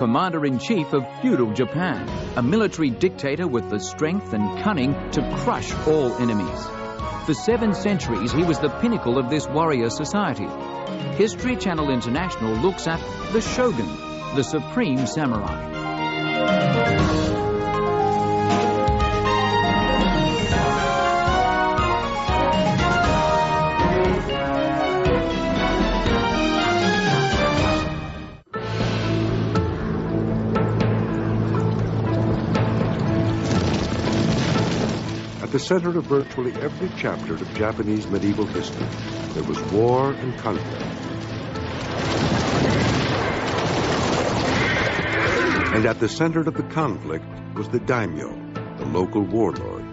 commander-in-chief of feudal Japan, a military dictator with the strength and cunning to crush all enemies. For 7 centuries, he was the pinnacle of this warrior society. History Channel International looks at the Shogun, the supreme samurai. At the center of virtually every chapter of Japanese medieval history, there was war and conflict. And at the center of the conflict was the daimyo, the local warlord.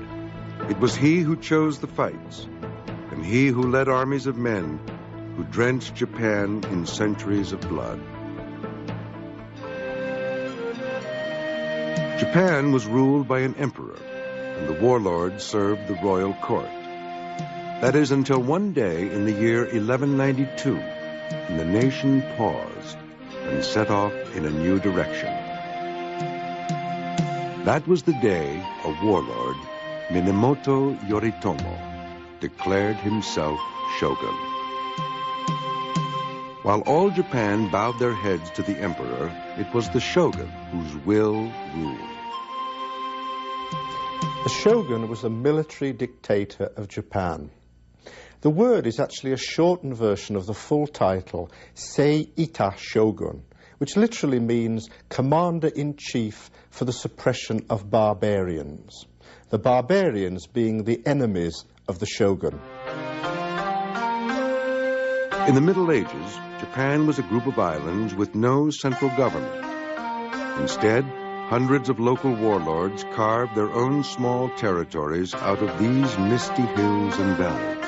It was he who chose the fights, and he who led armies of men who drenched Japan in centuries of blood. Japan was ruled by an emperor, and the warlord served the royal court. That is until one day in the year 1192, when the nation paused and set off in a new direction. That was the day a warlord, Minamoto Yoritomo, declared himself shogun. While all Japan bowed their heads to the emperor, it was the shogun whose will ruled. The shogun was the military dictator of Japan. The word is actually a shortened version of the full title, Seita Shogun, which literally means commander-in-chief for the suppression of barbarians. The barbarians being the enemies of the shogun. In the Middle Ages, Japan was a group of islands with no central government. Instead, hundreds of local warlords carved their own small territories out of these misty hills and valleys.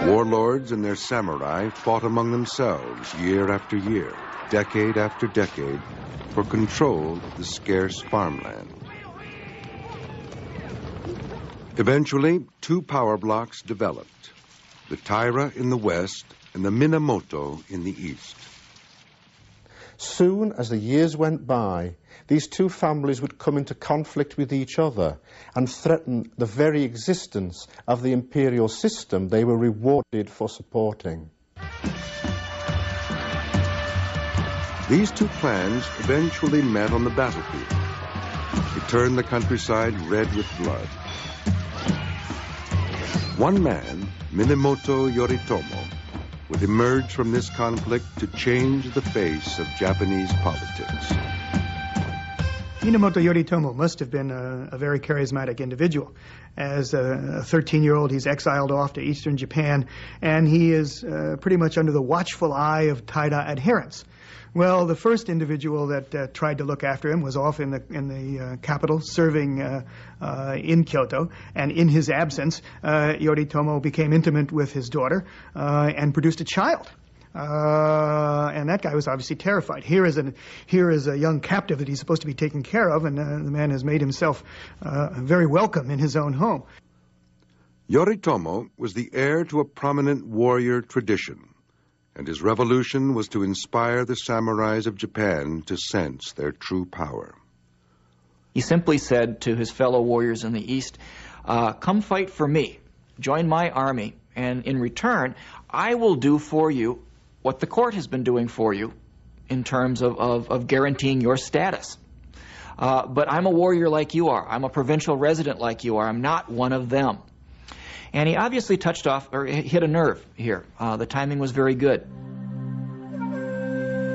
Warlords and their samurai fought among themselves year after year, decade after decade, for control of the scarce farmland. Eventually, 2 power blocks developed, the Taira in the west and the Minamoto in the east. Soon as the years went by, these 2 families would come into conflict with each other and threaten the very existence of the imperial system they were rewarded for supporting. These 2 clans eventually met on the battlefield. It turned the countryside red with blood. One man, Minamoto Yoritomo, would emerge from this conflict to change the face of Japanese politics. Minamoto Yoritomo must have been a very charismatic individual. As a 13-year-old, he's exiled off to eastern Japan, and he is pretty much under the watchful eye of Taira adherents. Well, the first individual that tried to look after him was off in the capital, serving in Kyoto, and in his absence, Yoritomo became intimate with his daughter and produced a child. And that guy was obviously terrified. Here is a young captive that he's supposed to be taking care of, and the man has made himself very welcome in his own home. Yoritomo was the heir to a prominent warrior tradition, and his revolution was to inspire the samurais of Japan to sense their true power. He simply said to his fellow warriors in the East, come fight for me, join my army, and in return, I will do for you what the court has been doing for you in terms of guaranteeing your status. But I'm a warrior like you are. I'm a provincial resident like you are. I'm not one of them. And he obviously touched off, or hit a nerve here. The timing was very good.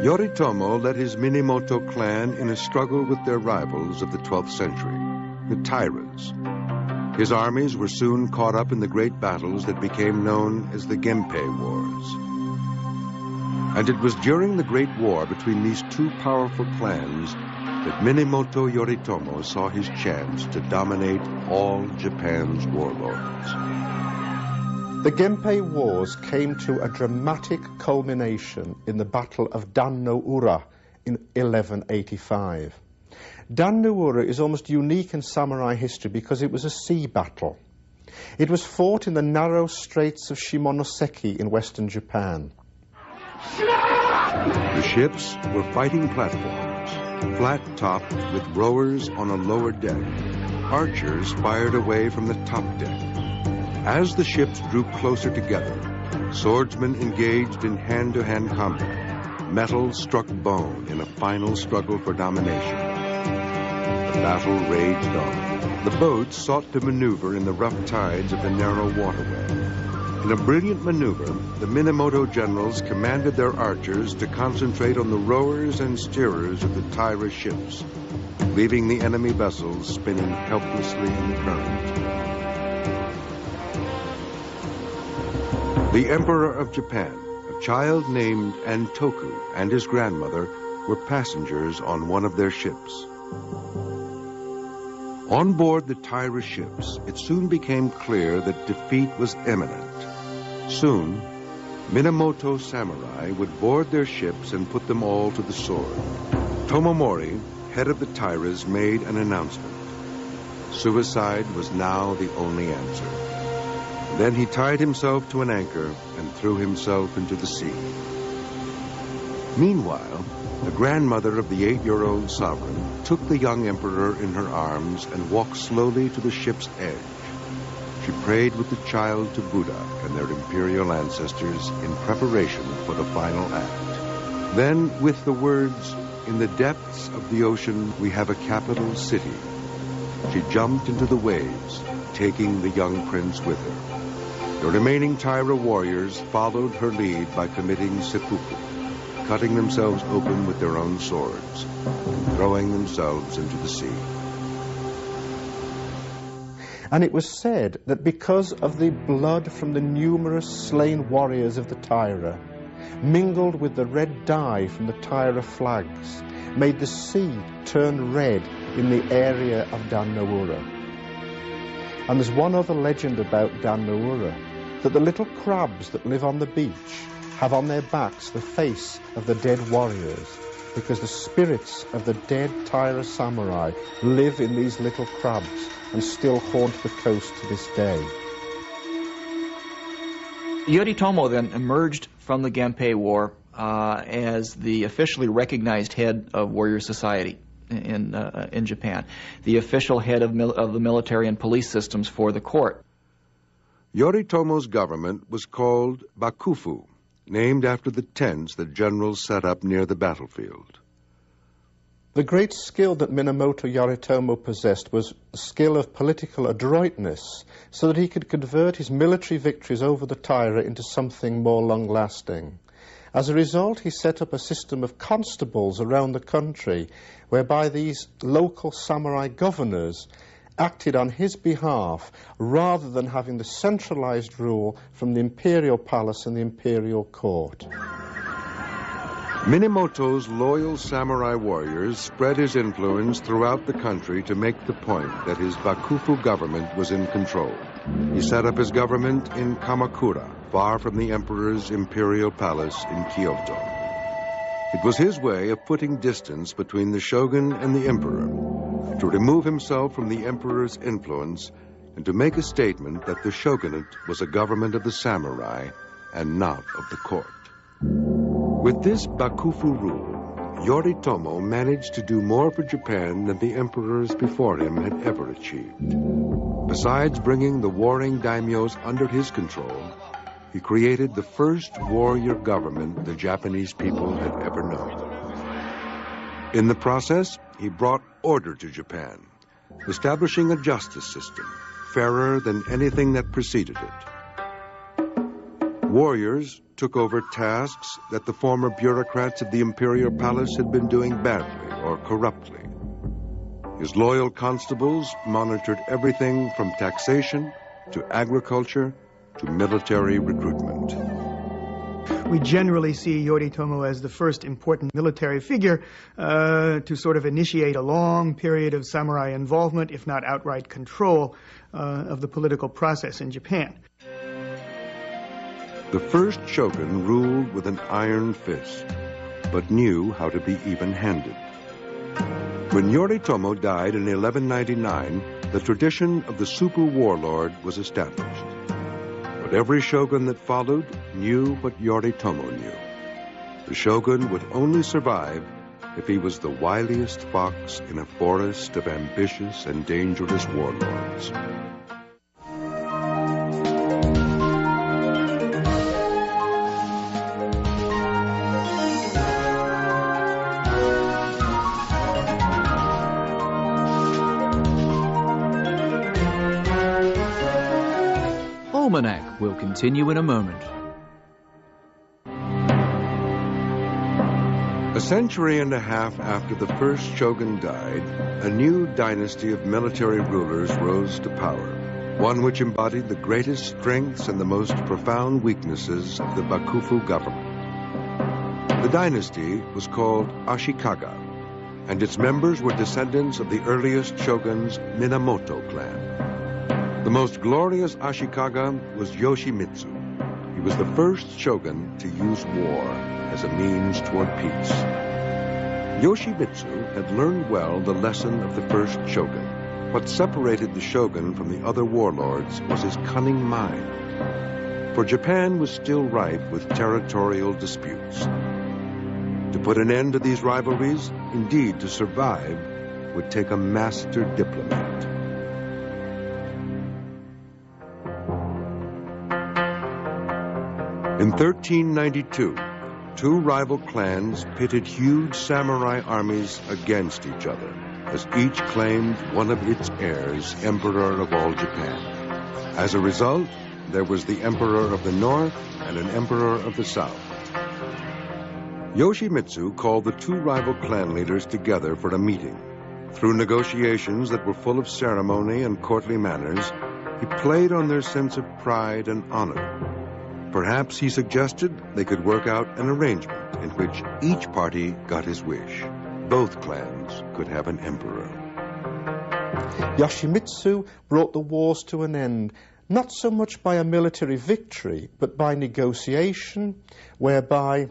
Yoritomo led his Minamoto clan in a struggle with their rivals of the 12th century, the Tairas. His armies were soon caught up in the great battles that became known as the Genpei Wars. And it was during the Great War between these 2 powerful clans that Minamoto Yoritomo saw his chance to dominate all Japan's warlords. The Genpei Wars came to a dramatic culmination in the Battle of Dan no Ura in 1185. Dan no Ura is almost unique in samurai history because it was a sea battle. It was fought in the narrow straits of Shimonoseki in western Japan. The ships were fighting platforms, flat-topped with rowers on a lower deck. Archers fired away from the top deck. As the ships drew closer together, swordsmen engaged in hand-to-hand combat. Metal struck bone in a final struggle for domination. The battle raged on. The boats sought to maneuver in the rough tides of the narrow waterway. In a brilliant maneuver, the Minamoto generals commanded their archers to concentrate on the rowers and steerers of the Taira ships, leaving the enemy vessels spinning helplessly in the current. The Emperor of Japan, a child named Antoku, and his grandmother were passengers on one of their ships. On board the Taira ships, it soon became clear that defeat was imminent. Soon, Minamoto samurai would board their ships and put them all to the sword. Tomomori, head of the Tairas, made an announcement. Suicide was now the only answer. Then he tied himself to an anchor and threw himself into the sea. Meanwhile, the grandmother of the 8-year-old sovereign took the young emperor in her arms and walked slowly to the ship's edge. She prayed with the child to Buddha and their imperial ancestors in preparation for the final act. Then, with the words, "In the depths of the ocean we have a capital city," she jumped into the waves, taking the young prince with her. The remaining Taira warriors followed her lead by committing seppuku, cutting themselves open with their own swords and throwing themselves into the sea. And it was said that because of the blood from the numerous slain warriors of the Taira, mingled with the red dye from the Taira flags, made the sea turn red in the area of Dan Noura. And there's one other legend about Dan Noura, that the little crabs that live on the beach have on their backs the face of the dead warriors, because the spirits of the dead Taira samurai live in these little crabs and still haunt the coast to this day. Yoritomo then emerged from the Genpei War as the officially recognized head of warrior society in Japan, the official head of the military and police systems for the court. Yoritomo's government was called Bakufu, named after the tents that generals set up near the battlefield. The great skill that Minamoto Yoritomo possessed was the skill of political adroitness, so that he could convert his military victories over the Taira into something more long-lasting. As a result, he set up a system of constables around the country, whereby these local samurai governors acted on his behalf, rather than having the centralized rule from the imperial palace and the imperial court. Minamoto's loyal samurai warriors spread his influence throughout the country to make the point that his Bakufu government was in control. He set up his government in Kamakura, far from the emperor's imperial palace in Kyoto. It was his way of putting distance between the shogun and the emperor, to remove himself from the emperor's influence and to make a statement that the shogunate was a government of the samurai and not of the court. With this Bakufu rule, Yoritomo managed to do more for Japan than the emperors before him had ever achieved. Besides bringing the warring daimyos under his control, he created the first warrior government the Japanese people had ever known. In the process, he brought order to Japan, establishing a justice system fairer than anything that preceded it. Warriors took over tasks that the former bureaucrats of the imperial palace had been doing badly or corruptly. His loyal constables monitored everything from taxation to agriculture to military recruitment. We generally see Yoritomo as the first important military figure to sort of initiate a long period of samurai involvement, if not outright control, of the political process in Japan. The first shogun ruled with an iron fist, but knew how to be even-handed. When Yoritomo died in 1199, the tradition of the super warlord was established. But every shogun that followed knew what Yoritomo knew. The shogun would only survive if he was the wiliest fox in a forest of ambitious and dangerous warlords. Almanac will continue in a moment. A century and a half after the first shogun died, a new dynasty of military rulers rose to power, one which embodied the greatest strengths and the most profound weaknesses of the Bakufu government. The dynasty was called Ashikaga, and its members were descendants of the earliest shogun's Minamoto clan. The most glorious Ashikaga was Yoshimitsu. He was the first shogun to use war as a means toward peace. Yoshimitsu had learned well the lesson of the first shogun. What separated the shogun from the other warlords was his cunning mind. For Japan was still rife with territorial disputes. To put an end to these rivalries, indeed to survive, would take a master diplomat. In 1392, two rival clans pitted huge samurai armies against each other, as each claimed one of its heirs emperor of all Japan. As a result, there was the emperor of the north and an emperor of the south. Yoshimitsu called the two rival clan leaders together for a meeting. Through negotiations that were full of ceremony and courtly manners, he played on their sense of pride and honor. Perhaps he suggested they could work out an arrangement in which each party got his wish. Both clans could have an emperor. Yoshimitsu brought the wars to an end, not so much by a military victory, but by negotiation, whereby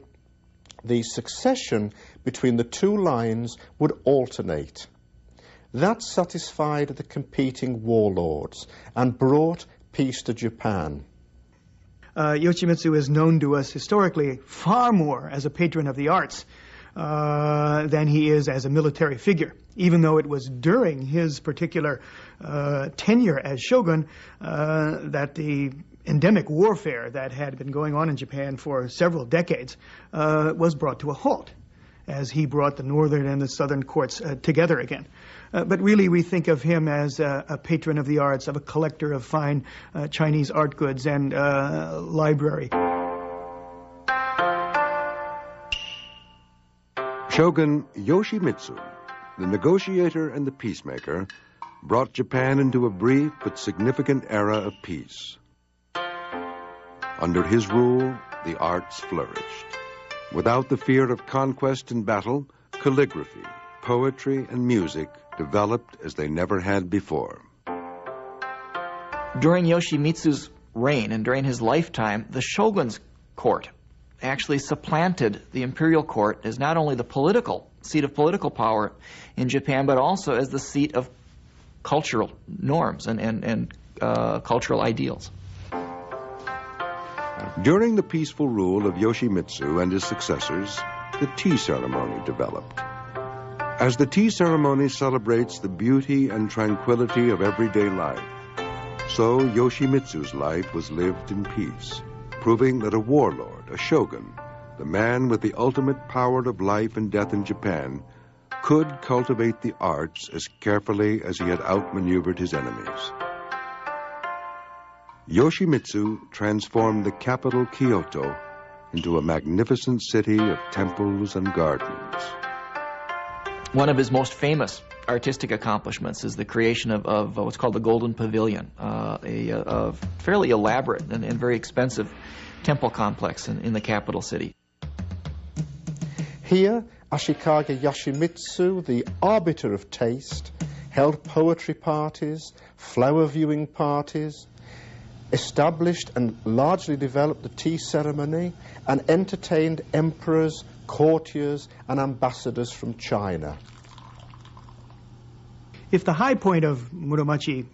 the succession between the two lines would alternate. That satisfied the competing warlords and brought peace to Japan. Yoshimitsu is known to us historically far more as a patron of the arts than he is as a military figure, even though it was during his particular tenure as shogun that the endemic warfare that had been going on in Japan for several decades was brought to a halt, as he brought the northern and the southern courts together again. But really, we think of him as a patron of the arts, of a collector of fine Chinese art goods and library. Shogun Yoshimitsu, the negotiator and the peacemaker, brought Japan into a brief but significant era of peace. Under his rule, the arts flourished. Without the fear of conquest and battle, calligraphy, poetry, and music developed as they never had before. During Yoshimitsu's reign and during his lifetime, the shogun's court actually supplanted the imperial court as not only the seat of political power in Japan, but also as the seat of cultural norms and cultural ideals. During the peaceful rule of Yoshimitsu and his successors, the tea ceremony developed. As the tea ceremony celebrates the beauty and tranquility of everyday life, so Yoshimitsu's life was lived in peace, proving that a warlord, a shogun, the man with the ultimate power of life and death in Japan, could cultivate the arts as carefully as he had outmaneuvered his enemies. Yoshimitsu transformed the capital Kyoto into a magnificent city of temples and gardens. One of his most famous artistic accomplishments is the creation of what's called the Golden Pavilion, a fairly elaborate and very expensive temple complex in the capital city. Here, Ashikaga Yoshimitsu, the arbiter of taste, held poetry parties, flower viewing parties, established and largely developed the tea ceremony, and entertained emperors, courtiers, and ambassadors from China. If the high point of Muromachi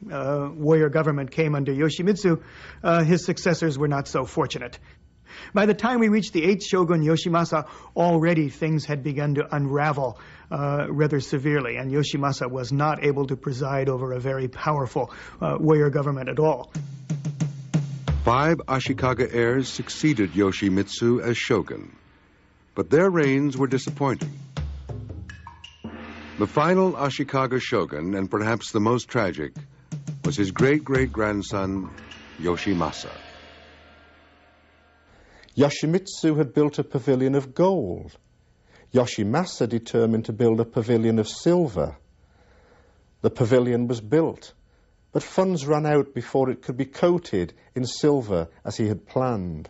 warrior government came under Yoshimitsu, his successors were not so fortunate. By the time we reached the 8th shogun, Yoshimasa, already things had begun to unravel rather severely, and Yoshimasa was not able to preside over a very powerful warrior government at all. 5 Ashikaga heirs succeeded Yoshimitsu as shogun, but their reigns were disappointing. The final Ashikaga shogun, and perhaps the most tragic, was his great-great-grandson, Yoshimasa. Yoshimitsu had built a pavilion of gold. Yoshimasa determined to build a pavilion of silver. The pavilion was built, but funds ran out before it could be coated in silver as he had planned.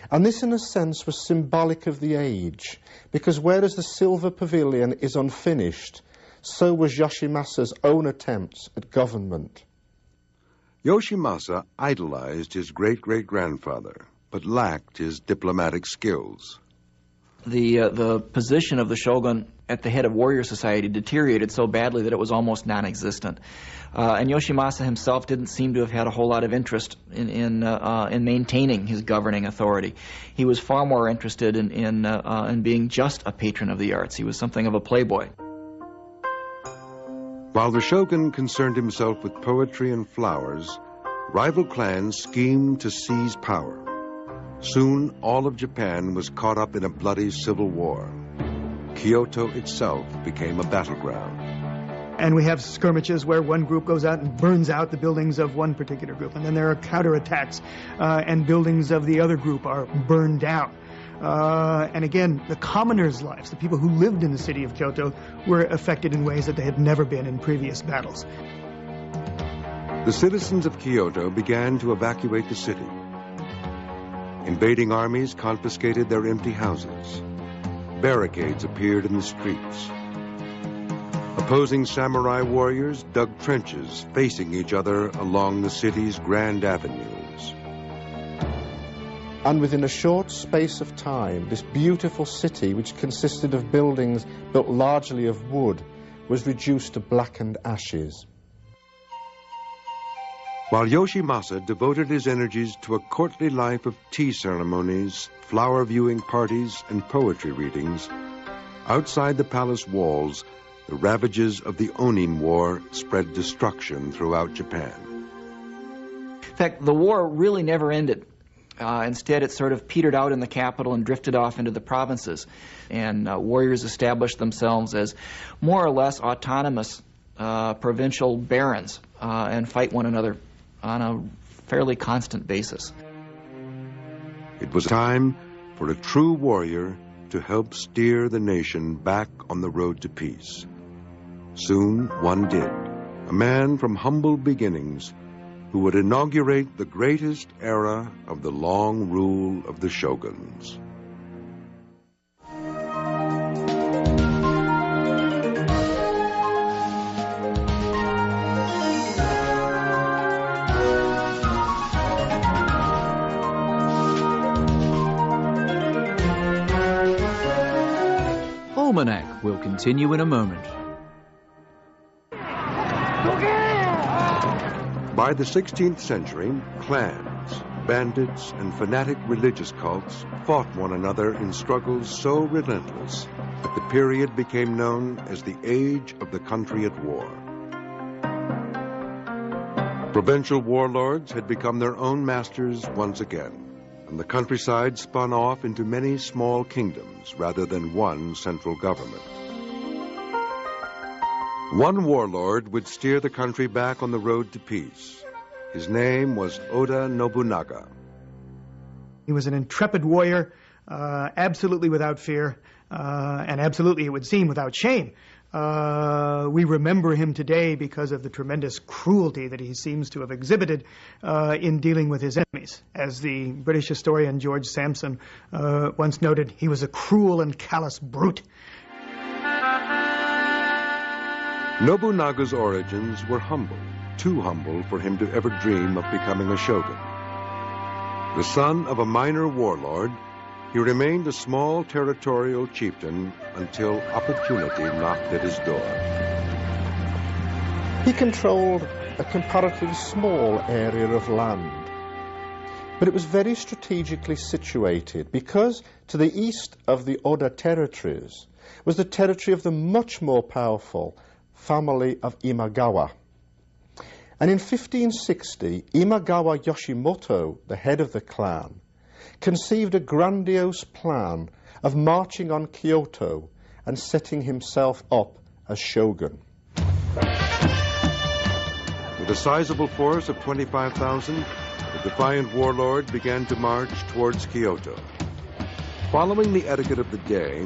And this, in a sense, was symbolic of the age, because whereas the silver pavilion is unfinished, so was Yoshimasa's own attempts at government. Yoshimasa idolized his great-great-grandfather, but lacked his diplomatic skills. The position of the shogun at the head of warrior society deteriorated so badly that it was almost non-existent. And Yoshimasa himself didn't seem to have had a whole lot of interest in maintaining his governing authority. He was far more interested in being just a patron of the arts. He was something of a playboy. While the shogun concerned himself with poetry and flowers, rival clans schemed to seize power. Soon, all of Japan was caught up in a bloody civil war. Kyoto itself became a battleground. And we have skirmishes where one group goes out and burns out the buildings of one particular group, and then there are counterattacks, and buildings of the other group are burned down. And again, the commoners' lives, the people who lived in the city of Kyoto, were affected in ways that they had never been in previous battles. The citizens of Kyoto began to evacuate the city. Invading armies confiscated their empty houses. Barricades appeared in the streets. Opposing samurai warriors dug trenches facing each other along the city's grand avenues. And within a short space of time, this beautiful city, which consisted of buildings built largely of wood, was reduced to blackened ashes. While Yoshimasa devoted his energies to a courtly life of tea ceremonies, flower viewing parties, and poetry readings, outside the palace walls, the ravages of the Onin War spread destruction throughout Japan. In fact, the war really never ended. Instead, it sort of petered out in the capital and drifted off into the provinces. And warriors established themselves as more or less autonomous provincial barons and fight one another on a fairly constant basis. It was time for a true warrior to help steer the nation back on the road to peace. Soon, one did. A man from humble beginnings who would inaugurate the greatest era of the long rule of the shoguns. Almanac will continue in a moment. By the 16th century, clans, bandits, and fanatic religious cults fought one another in struggles so relentless that the period became known as the Age of the Country at War. Provincial warlords had become their own masters once again, and the countryside spun off into many small kingdoms rather than one central government. One warlord would steer the country back on the road to peace. His name was Oda Nobunaga. He was an intrepid warrior, absolutely without fear, and absolutely, it would seem, without shame. We remember him today because of the tremendous cruelty that he seems to have exhibited in dealing with his enemies. As the British historian George Sampson once noted, he was a cruel and callous brute. Nobunaga's origins were humble, too humble for him to ever dream of becoming a shogun. The son of a minor warlord, he remained a small territorial chieftain until opportunity knocked at his door. He controlled a comparatively small area of land. But it was very strategically situated because to the east of the Oda territories was the territory of the much more powerful family of Imagawa. And in 1560, Imagawa Yoshimoto, the head of the clan, conceived a grandiose plan of marching on Kyoto and setting himself up as shogun. With a sizable force of 25,000, the defiant warlord began to march towards Kyoto. Following the etiquette of the day,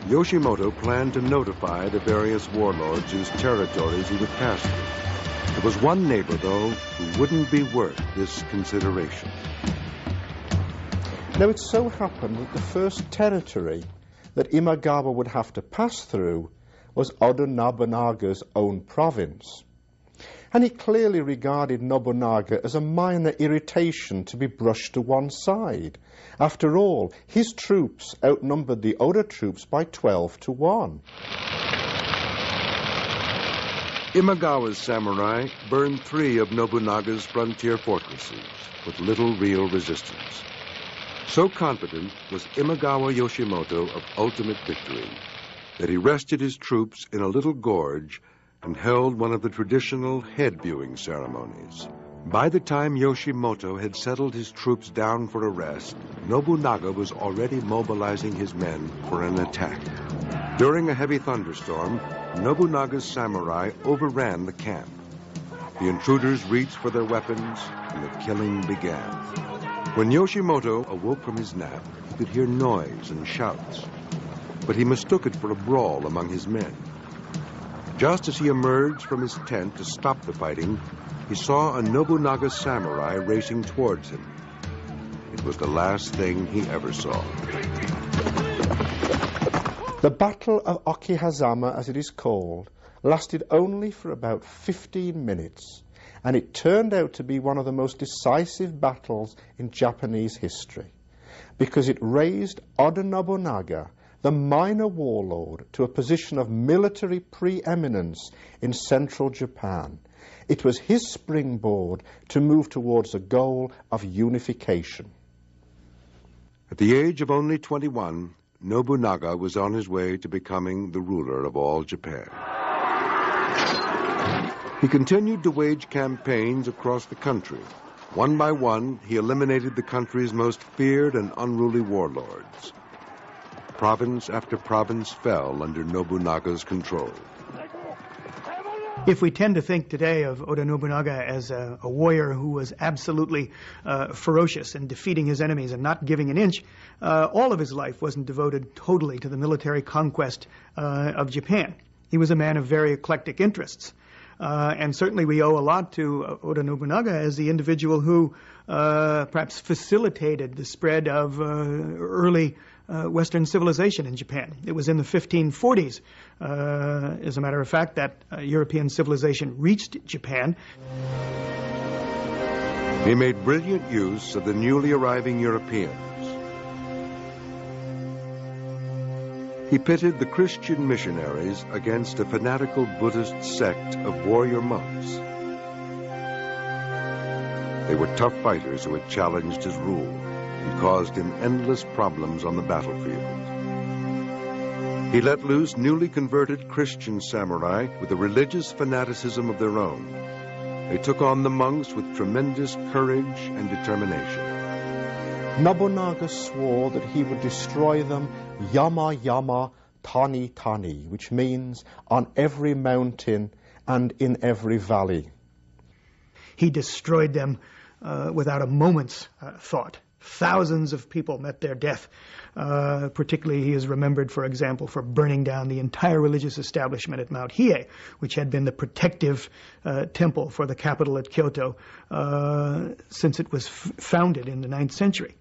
Yoshimoto planned to notify the various warlords whose territories he would pass through. There was one neighbor, though, who wouldn't be worth this consideration. Now, it so happened that the first territory that Imagawa would have to pass through was Oda Nobunaga's own province. And he clearly regarded Nobunaga as a minor irritation to be brushed to one side. After all, his troops outnumbered the Oda troops by 12 to 1. Imagawa's samurai burned 3 of Nobunaga's frontier fortresses with little real resistance. So confident was Imagawa Yoshimoto of ultimate victory that he rested his troops in a little gorge and held one of the traditional head-viewing ceremonies. By the time Yoshimoto had settled his troops down for a rest, Nobunaga was already mobilizing his men for an attack. During a heavy thunderstorm, Nobunaga's samurai overran the camp. The intruders reached for their weapons, and the killing began. When Yoshimoto awoke from his nap, he could hear noise and shouts, but he mistook it for a brawl among his men. Just as he emerged from his tent to stop the fighting, he saw a Nobunaga samurai racing towards him. It was the last thing he ever saw. The Battle of Okihazama, as it is called, lasted only for about 15 minutes, and it turned out to be one of the most decisive battles in Japanese history, because it raised Oda Nobunaga, the minor warlord, to a position of military preeminence in central Japan. It was his springboard to move towards a goal of unification. At the age of only 21, Nobunaga was on his way to becoming the ruler of all Japan. He continued to wage campaigns across the country. One by one, he eliminated the country's most feared and unruly warlords. Province after province fell under Nobunaga's control. If we tend to think today of Oda Nobunaga as a warrior who was absolutely ferocious in defeating his enemies and not giving an inch, all of his life wasn't devoted totally to the military conquest of Japan. He was a man of very eclectic interests. And certainly we owe a lot to Oda Nobunaga as the individual who perhaps facilitated the spread of early Western civilization in Japan. It was in the 1540s, as a matter of fact, that European civilization reached Japan. He made brilliant use of the newly arriving Europeans. He pitted the Christian missionaries against a fanatical Buddhist sect of warrior monks. They were tough fighters who had challenged his rule and caused him endless problems on the battlefield. He let loose newly converted Christian samurai with a religious fanaticism of their own. They took on the monks with tremendous courage and determination. Nobunaga swore that he would destroy them yama yama, tani tani, which means on every mountain and in every valley. He destroyed them without a moment's thought. Thousands of people met their death. Particularly, he is remembered, for example, for burning down the entire religious establishment at Mount Hiei, which had been the protective temple for the capital at Kyoto since it was founded in the 9th century.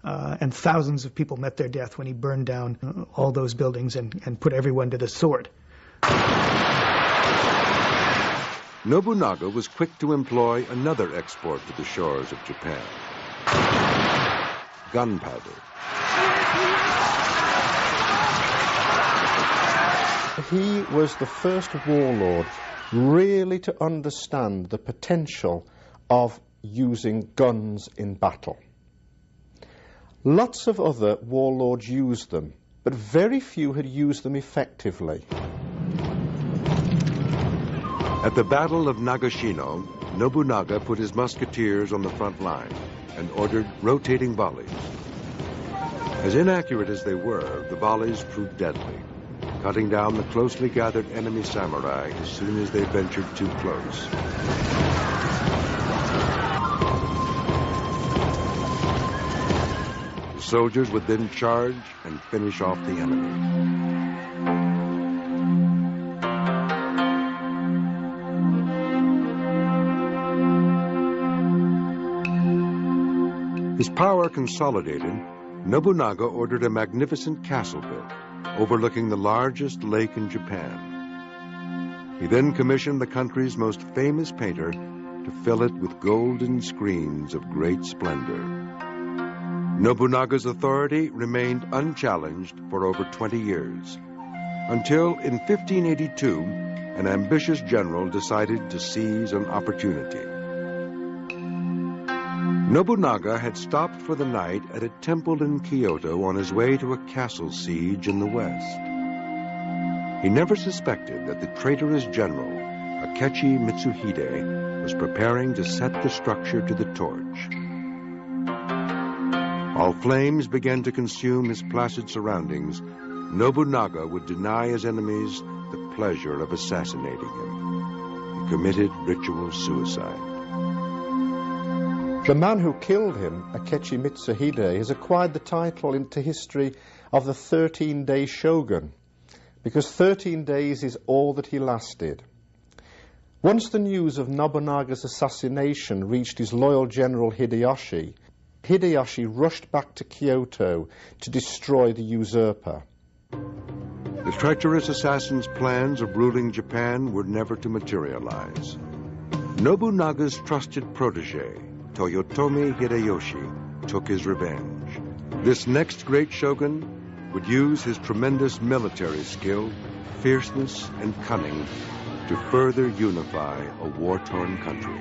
And thousands of people met their death when he burned down all those buildings and put everyone to the sword. Nobunaga was quick to employ another export to the shores of Japan: gunpowder. He was the first warlord really to understand the potential of using guns in battle. Lots of other warlords used them, but very few had used them effectively. At the Battle of Nagashino, Nobunaga put his musketeers on the front line and ordered rotating volleys. As inaccurate as they were, the volleys proved deadly, cutting down the closely gathered enemy samurai as soon as they ventured too close. The soldiers would then charge and finish off the enemy. His power consolidated, Nobunaga ordered a magnificent castle built, overlooking the largest lake in Japan. He then commissioned the country's most famous painter to fill it with golden screens of great splendor. Nobunaga's authority remained unchallenged for over 20 years, until in 1582, an ambitious general decided to seize an opportunity. Nobunaga had stopped for the night at a temple in Kyoto on his way to a castle siege in the west. He never suspected that the traitorous general, Akechi Mitsuhide, was preparing to set the structure to the torch. While flames began to consume his placid surroundings, Nobunaga would deny his enemies the pleasure of assassinating him. He committed ritual suicide. The man who killed him, Akechi Mitsuhide, has acquired the title into history of the 13-day Shogun, because 13 days is all that he lasted. Once the news of Nobunaga's assassination reached his loyal general Hideyoshi, Hideyoshi rushed back to Kyoto to destroy the usurper. The treacherous assassin's plans of ruling Japan were never to materialize. Nobunaga's trusted protege, Toyotomi Hideyoshi, took his revenge. This next great shogun would use his tremendous military skill, fierceness, and cunning to further unify a war-torn country.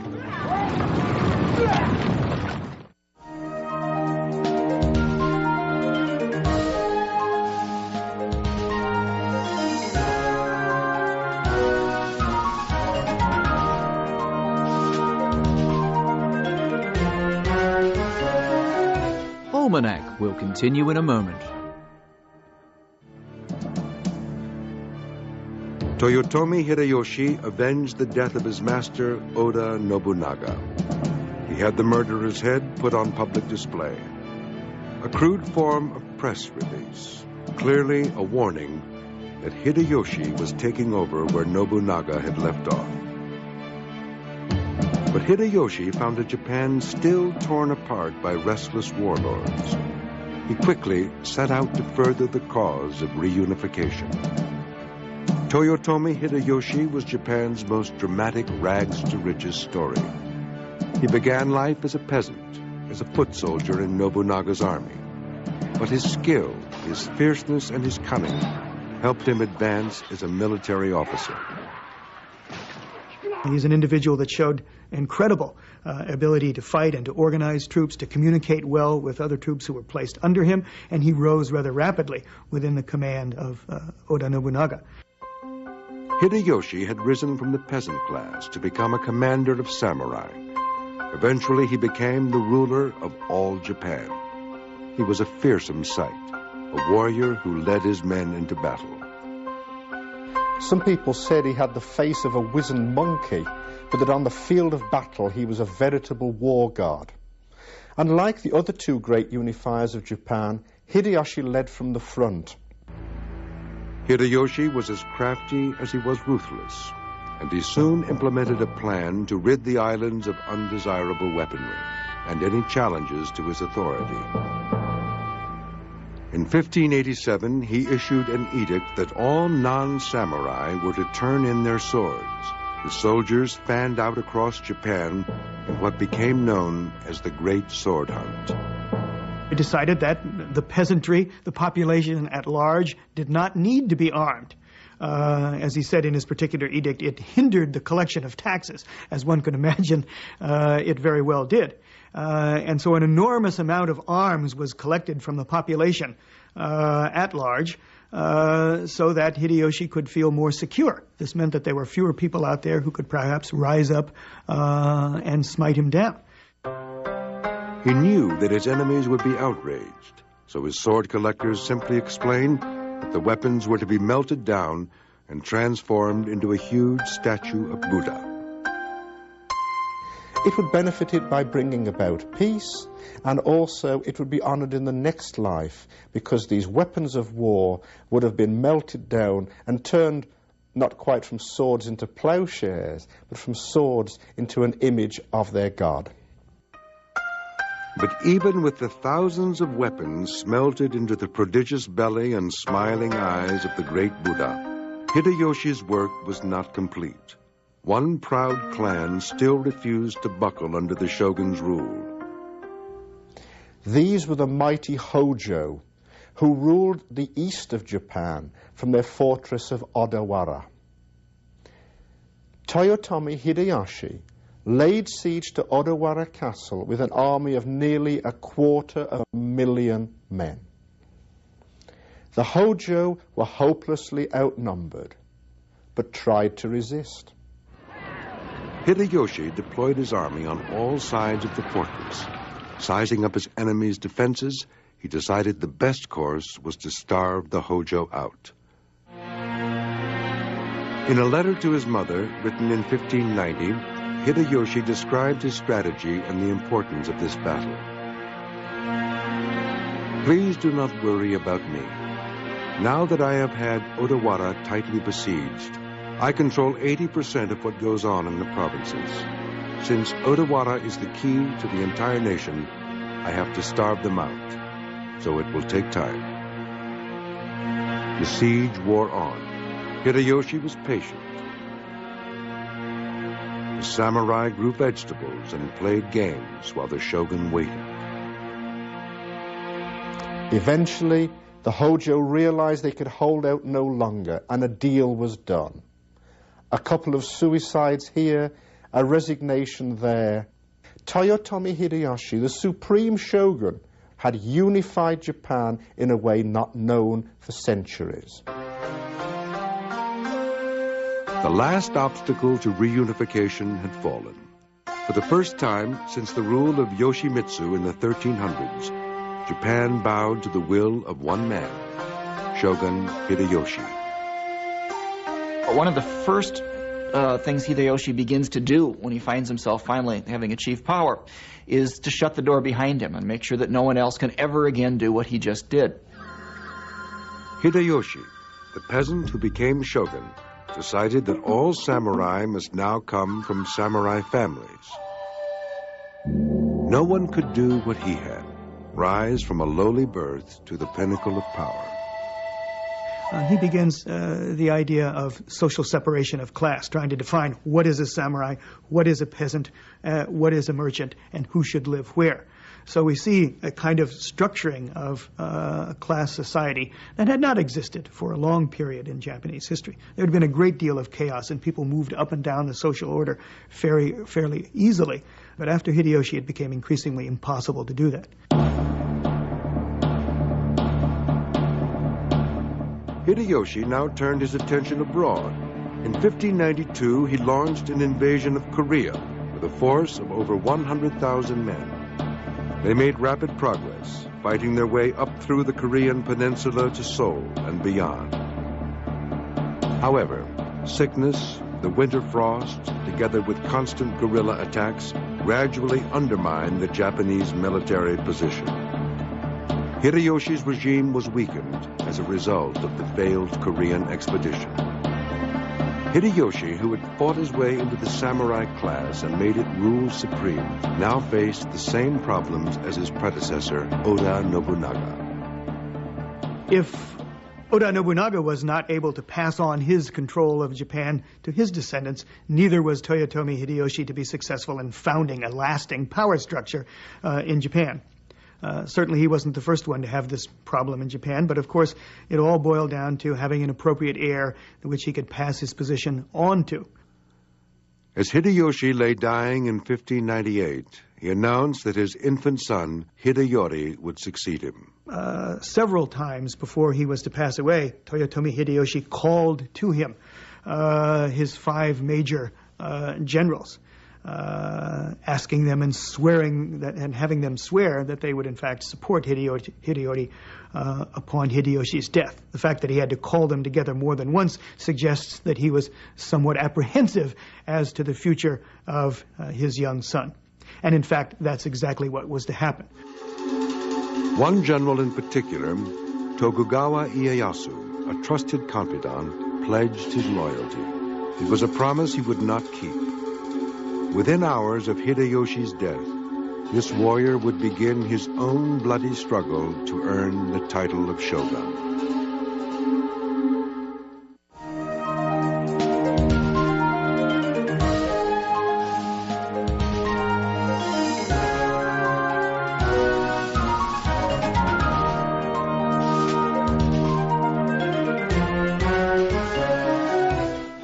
Almanac will continue in a moment. Toyotomi Hideyoshi avenged the death of his master, Oda Nobunaga. He had the murderer's head put on public display. A crude form of press release, clearly a warning that Hideyoshi was taking over where Nobunaga had left off. But Hideyoshi found a Japan still torn apart by restless warlords. He quickly set out to further the cause of reunification. Toyotomi Hideyoshi was Japan's most dramatic rags-to-riches story. He began life as a peasant, as a foot soldier in Nobunaga's army. But his skill, his fierceness, and his cunning helped him advance as a military officer. He's an individual that showed incredible ability to fight and to organize troops, to communicate well with other troops who were placed under him, and he rose rather rapidly within the command of Oda Nobunaga. Hideyoshi had risen from the peasant class to become a commander of samurai. Eventually, he became the ruler of all Japan. He was a fearsome sight, a warrior who led his men into battle. Some people said he had the face of a wizened monkey, but that on the field of battle he was a veritable war god. And like the other two great unifiers of Japan, Hideyoshi led from the front. Hideyoshi was as crafty as he was ruthless, and he soon implemented a plan to rid the islands of undesirable weaponry and any challenges to his authority. In 1587, he issued an edict that all non-samurai were to turn in their swords. The soldiers fanned out across Japan in what became known as the Great Sword Hunt. He decided that the peasantry, the population at large, did not need to be armed. As he said in his particular edict, it hindered the collection of taxes, as one could imagine it very well did. And so an enormous amount of arms was collected from the population at large, so that Hideyoshi could feel more secure. This meant that there were fewer people out there who could perhaps rise up and smite him down. He knew that his enemies would be outraged, so his sword collectors simply explained that the weapons were to be melted down and transformed into a huge statue of Buddha. It would benefit it by bringing about peace, and also it would be honored in the next life, because these weapons of war would have been melted down and turned not quite from swords into plowshares, but from swords into an image of their god. But even with the thousands of weapons smelted into the prodigious belly and smiling eyes of the great Buddha, Hideyoshi's work was not complete. One proud clan still refused to buckle under the shogun's rule. These were the mighty Hojo, who ruled the east of Japan from their fortress of Odawara. Toyotomi Hideyoshi laid siege to Odawara Castle with an army of nearly 250,000 men. The Hojo were hopelessly outnumbered, but tried to resist. Hideyoshi deployed his army on all sides of the fortress. Sizing up his enemy's defenses, he decided the best course was to starve the Hojo out. In a letter to his mother, written in 1590, Hideyoshi described his strategy and the importance of this battle. Please do not worry about me. Now that I have had Odawara tightly besieged, I control 80% of what goes on in the provinces. Since Odawara is the key to the entire nation, I have to starve them out, so it will take time. The siege wore on. Hideyoshi was patient. The samurai grew vegetables and played games while the shogun waited. Eventually, the Hojo realized they could hold out no longer, and a deal was done. A couple of suicides here, a resignation there. Toyotomi Hideyoshi, the supreme shogun, had unified Japan in a way not known for centuries. The last obstacle to reunification had fallen. For the first time since the rule of Yoshimitsu in the 1300s, Japan bowed to the will of one man, Shogun Hideyoshi. One of the first things Hideyoshi begins to do when he finds himself finally having achieved power is to shut the door behind him and make sure that no one else can ever again do what he just did. Hideyoshi, the peasant who became shogun, decided that all samurai must now come from samurai families. No one could do what he had, rise from a lowly birth to the pinnacle of power. He begins the idea of social separation of class, trying to define what is a samurai, what is a peasant, what is a merchant, and who should live where. So we see a kind of structuring of a class society that had not existed for a long period in Japanese history. There had been a great deal of chaos, and people moved up and down the social order fairly easily. But after Hideyoshi, it became increasingly impossible to do that. Hideyoshi now turned his attention abroad. In 1592, he launched an invasion of Korea with a force of over 100,000 men. They made rapid progress, fighting their way up through the Korean peninsula to Seoul and beyond. However, sickness, the winter frost, together with constant guerrilla attacks, gradually undermined the Japanese military position. Hideyoshi's regime was weakened as a result of the failed Korean expedition. Hideyoshi, who had fought his way into the samurai class and made it rule supreme, now faced the same problems as his predecessor, Oda Nobunaga. If Oda Nobunaga was not able to pass on his control of Japan to his descendants, neither was Toyotomi Hideyoshi to be successful in founding a lasting power structure in Japan. Certainly he wasn't the first one to have this problem in Japan, but of course it all boiled down to having an appropriate heir which he could pass his position on to. As Hideyoshi lay dying in 1598, he announced that his infant son, Hideyori, would succeed him. Several times before he was to pass away, Toyotomi Hideyoshi called to him his 5 major generals, asking them and swearing that, and having them swear that they would in fact support Hideyori upon Hideyoshi's death. The fact that he had to call them together more than once suggests that he was somewhat apprehensive as to the future of his young son. And in fact, that's exactly what was to happen. One general in particular, Tokugawa Ieyasu, a trusted confidant, pledged his loyalty. It was a promise he would not keep. Within hours of Hideyoshi's death, this warrior would begin his own bloody struggle to earn the title of Shogun.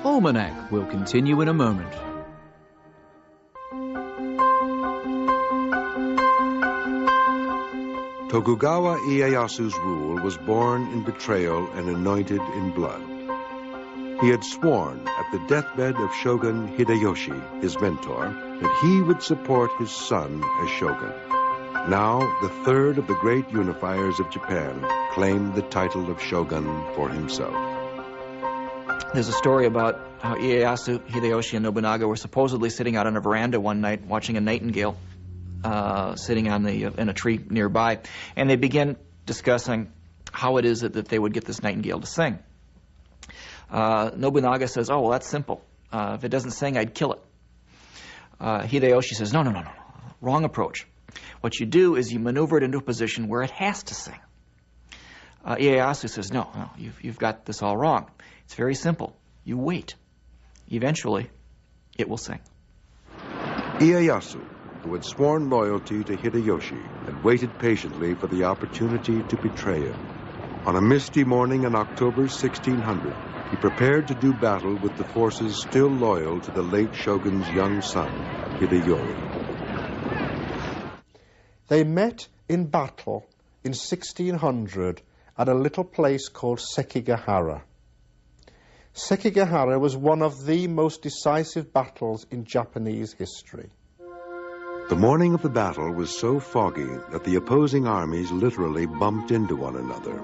Almanac will continue in a moment. Tokugawa Ieyasu's rule was born in betrayal and anointed in blood. He had sworn at the deathbed of Shogun Hideyoshi, his mentor, that he would support his son as shogun. Now, the third of the great unifiers of Japan claimed the title of shogun for himself. There's a story about how Ieyasu, Hideyoshi, and Nobunaga were supposedly sitting out on a veranda one night watching a nightingale sitting on in a tree nearby, and they began discussing how it is that they would get this nightingale to sing. Nobunaga says, "Oh, well, that's simple. If it doesn't sing, I'd kill it." Hideyoshi says, No, wrong approach. What you do is you maneuver it into a position where it has to sing. Ieyasu says, no, you've got this all wrong. It's very simple. You wait. Eventually, it will sing. Ieyasu, who had sworn loyalty to Hideyoshi, had waited patiently for the opportunity to betray him. On a misty morning in October 1600, he prepared to do battle with the forces still loyal to the late shogun's young son, Hideyori. They met in battle in 1600 at a little place called Sekigahara. Sekigahara was one of the most decisive battles in Japanese history. The morning of the battle was so foggy that the opposing armies literally bumped into one another.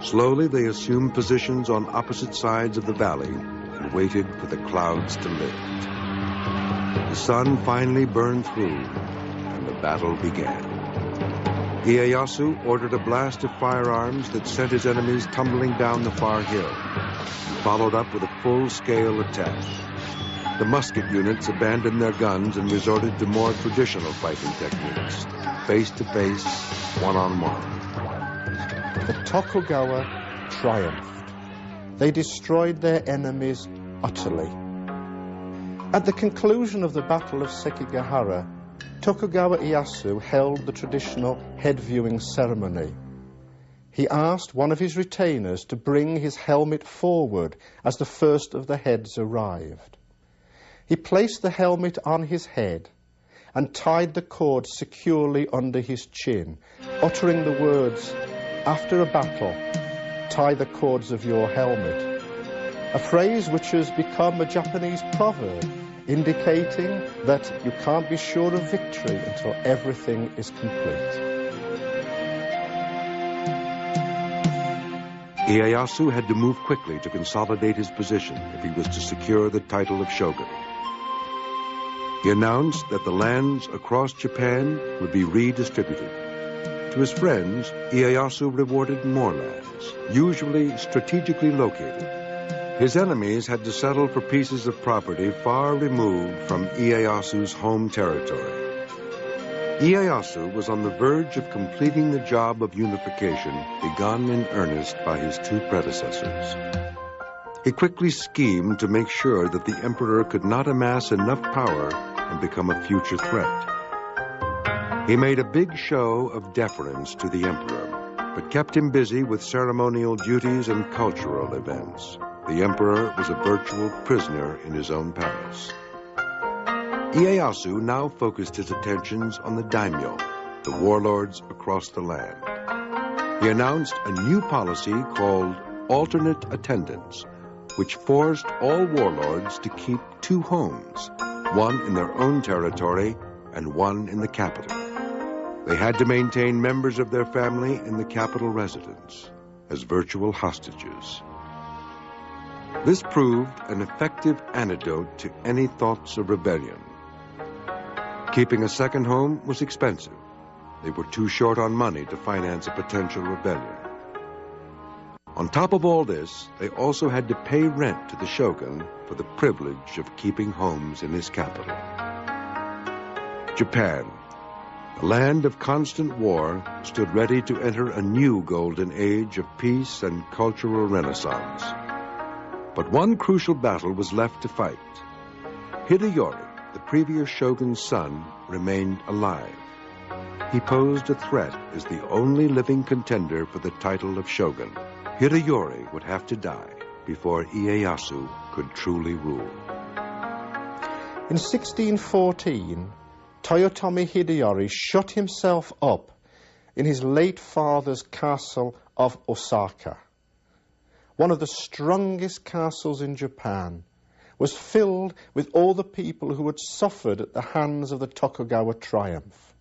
Slowly they assumed positions on opposite sides of the valley and waited for the clouds to lift. The sun finally burned through and the battle began. Ieyasu ordered a blast of firearms that sent his enemies tumbling down the far hill, followed up with a full-scale attack. The musket units abandoned their guns and resorted to more traditional fighting techniques, face-to-face, one-on-one. The Tokugawa triumphed. They destroyed their enemies utterly. At the conclusion of the Battle of Sekigahara, Tokugawa Ieyasu held the traditional head-viewing ceremony. He asked one of his retainers to bring his helmet forward as the first of the heads arrived. He placed the helmet on his head and tied the cord securely under his chin, uttering the words, "After a battle, tie the cords of your helmet," a phrase which has become a Japanese proverb, indicating that you can't be sure of victory until everything is complete. Ieyasu had to move quickly to consolidate his position if he was to secure the title of shogun. He announced that the lands across Japan would be redistributed. To his friends, Ieyasu rewarded more lands, usually strategically located. His enemies had to settle for pieces of property far removed from Ieyasu's home territory. Ieyasu was on the verge of completing the job of unification begun in earnest by his two predecessors. He quickly schemed to make sure that the emperor could not amass enough power and become a future threat. He made a big show of deference to the emperor, but kept him busy with ceremonial duties and cultural events. The emperor was a virtual prisoner in his own palace. Ieyasu now focused his attentions on the daimyo, the warlords across the land. He announced a new policy called alternate attendance, which forced all warlords to keep two homes, one in their own territory and one in the capital. They had to maintain members of their family in the capital residence as virtual hostages. This proved an effective antidote to any thoughts of rebellion. Keeping a second home was expensive. They were too short on money to finance a potential rebellion. On top of all this, they also had to pay rent to the shogun for the privilege of keeping homes in his capital. Japan, a land of constant war, stood ready to enter a new golden age of peace and cultural renaissance. But one crucial battle was left to fight. Hideyori, the previous shogun's son, remained alive. He posed a threat as the only living contender for the title of shogun. Hideyori would have to die before Ieyasu could truly rule. In 1614, Toyotomi Hideyori shut himself up in his late father's castle of Osaka. One of the strongest castles in Japan, was filled with all the people who had suffered at the hands of the Tokugawa triumph.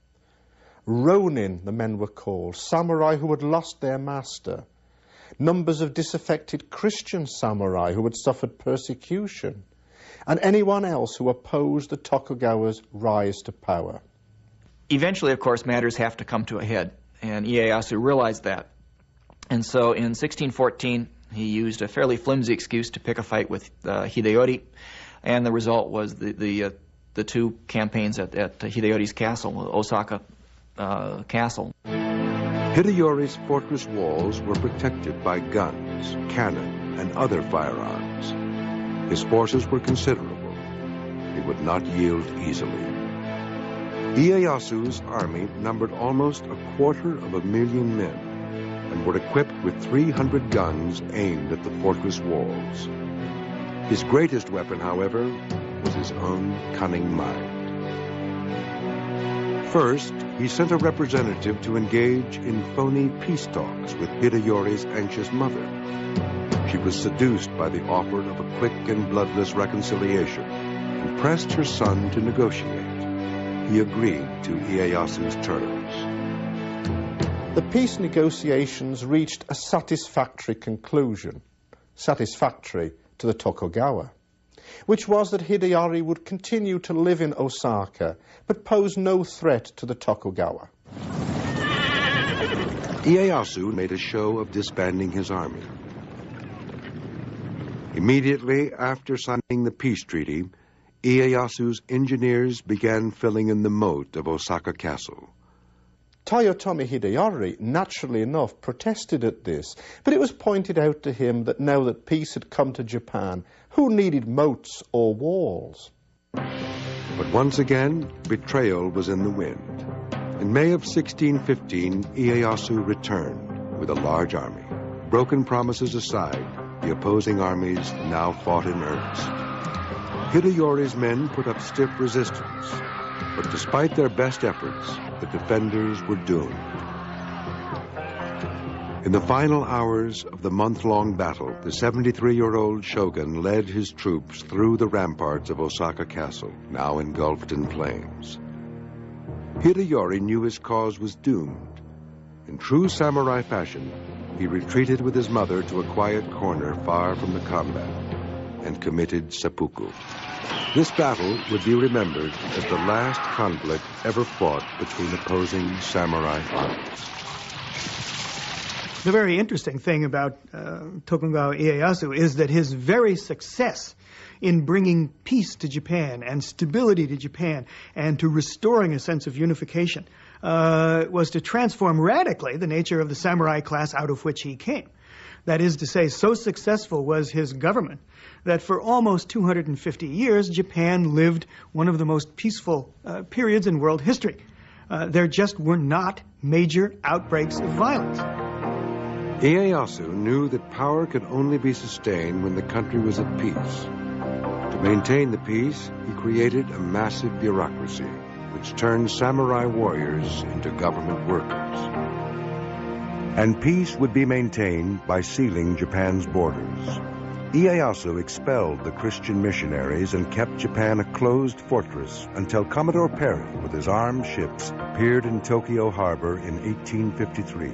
Ronin, the men were called, samurai who had lost their master. Numbers of disaffected Christian samurai who had suffered persecution, and anyone else who opposed the Tokugawa's rise to power. Eventually, of course, matters have to come to a head, and Ieyasu realized that. And so in 1614, he used a fairly flimsy excuse to pick a fight with Hideyori, and the result was the two campaigns at Hideyori's castle, Osaka Castle. Hideyori's fortress walls were protected by guns, cannon, and other firearms. His forces were considerable. He would not yield easily. Ieyasu's army numbered almost 250,000 men and were equipped with 300 guns aimed at the fortress walls. His greatest weapon, however, was his own cunning mind. First, he sent a representative to engage in phony peace talks with Hideyori's anxious mother. She was seduced by the offer of a quick and bloodless reconciliation and pressed her son to negotiate. He agreed to Ieyasu's terms. The peace negotiations reached a satisfactory conclusion, satisfactory to the Tokugawa, which was that Hideyori would continue to live in Osaka, but pose no threat to the Tokugawa. Ieyasu made a show of disbanding his army. Immediately after signing the peace treaty, Ieyasu's engineers began filling in the moat of Osaka Castle. Toyotomi Hideyori, naturally enough, protested at this, but it was pointed out to him that now that peace had come to Japan, who needed moats or walls? But once again, betrayal was in the wind. In May of 1615, Ieyasu returned with a large army. Broken promises aside, the opposing armies now fought in earnest. Hideyori's men put up stiff resistance, but despite their best efforts, the defenders were doomed. In the final hours of the month-long battle, the 73-year-old shogun led his troops through the ramparts of Osaka Castle, now engulfed in flames. Hideyori knew his cause was doomed. In true samurai fashion, he retreated with his mother to a quiet corner far from the combat and committed seppuku. This battle would be remembered as the last conflict ever fought between opposing samurai armies. The very interesting thing about Tokugawa Ieyasu is that his very success in bringing peace to Japan and stability to Japan and to restoring a sense of unification was to transform radically the nature of the samurai class out of which he came. That is to say, so successful was his government that for almost 250 years, Japan lived one of the most peaceful periods in world history. There just were not major outbreaks of violence. Ieyasu knew that power could only be sustained when the country was at peace. To To maintain the peace, he created a massive bureaucracy, which turned samurai warriors into government workers. And peace would be maintained by sealing Japan's borders. Ieyasu expelled the Christian missionaries and kept Japan a closed fortress until Commodore Perry, with his armed ships, appeared in Tokyo Harbor in 1853.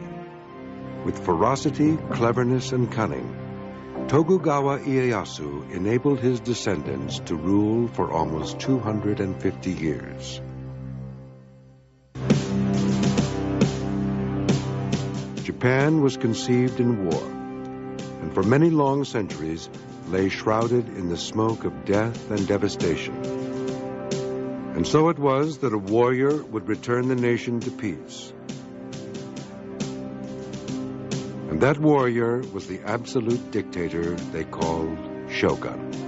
With ferocity, cleverness, and cunning, Tokugawa Ieyasu enabled his descendants to rule for almost 250 years. Japan was conceived in war, and for many long centuries lay shrouded in the smoke of death and devastation. And so it was that a warrior would return the nation to peace. And that warrior was the absolute dictator they called Shogun.